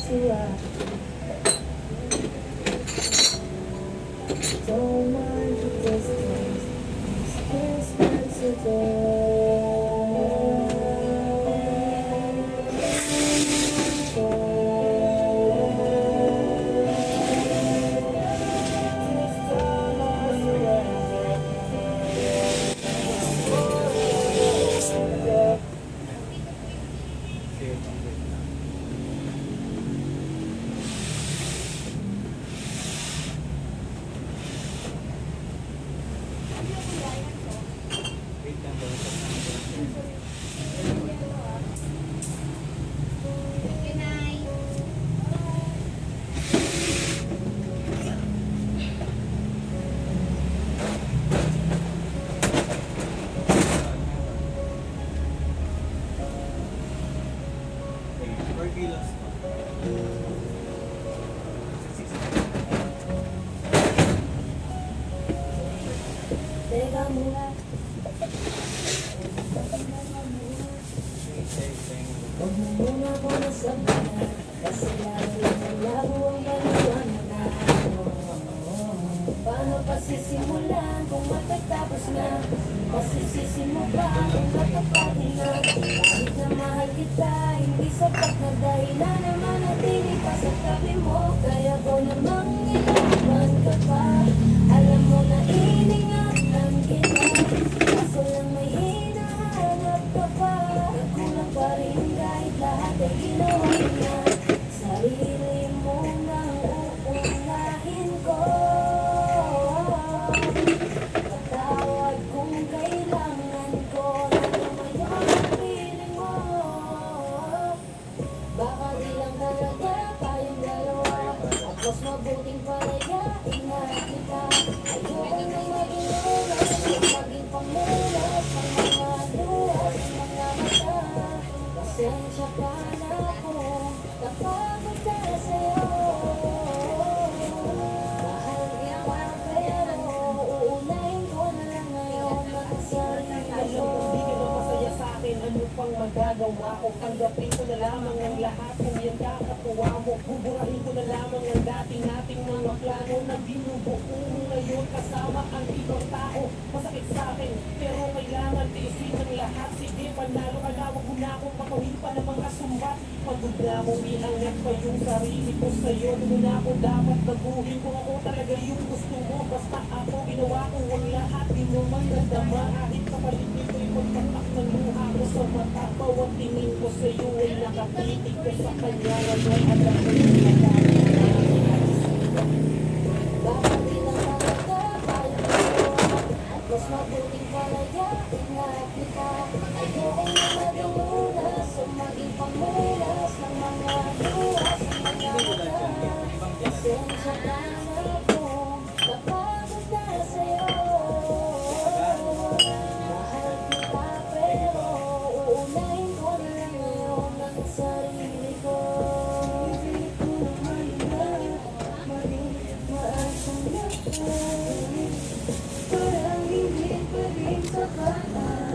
you out. Don't mind the distance, it's Christmas today. Teka muna. Huwag mo muna ko nasabihan, kasi lalo ang labo ang maliwanag na ako. Paano pasisimulan kung matatapos na? Pasisisi mo ba kung natapatin na? Kahit na mahal kita, hindi sapat na dahilan na manatili pa sa tabi mo. Kaya ko namang ilaban ka pa. Alam mo na iningatan kita, kaso lang may hinahanap ka pa. Nagkulang pa rin kahit lahat ay ginawa na. Sarili mo nang uunahin ko. Patawad kung kailangan ko na lumayo ang piling mo. Baka di lang talaga tayong dalawa, at mas mabuting palayain na kita. Ayoko na maging oras, maging pangulas ng mga luha sa mga mata. Pasensya ka na kung napagod ka sa'yo. Mahal kita pero uunahin ko na lang ngayon ang sarili ko. Hindi ka na masaya sa akin, ano pang magagawa ko? Tanggapin ko na lamang ang lahat kung yan kakatuwa mo. Buburahin ko na lamang ang dati nating mga plano na binubuo mo ngayon kasama ang ibang tao. Masakit sa akin, pero kailangan tiisin ng lahat. Sige, panalo ka na, wag mo na akong pakawin pa ng mga sumbat. Pagod na akong iangat pa yung sarili ko sa'yo. Ano na ako dapat baguhin kung ako talaga yung gusto mo. Basta ako ginawa ko ang lahat, di mo man nadama. Kahit kapalit nito'y pagpatak ng luha ko sa mata. Bawat tingin ko sa'yo ay nakatitig ko sa kanya. Ngayon alam ko yung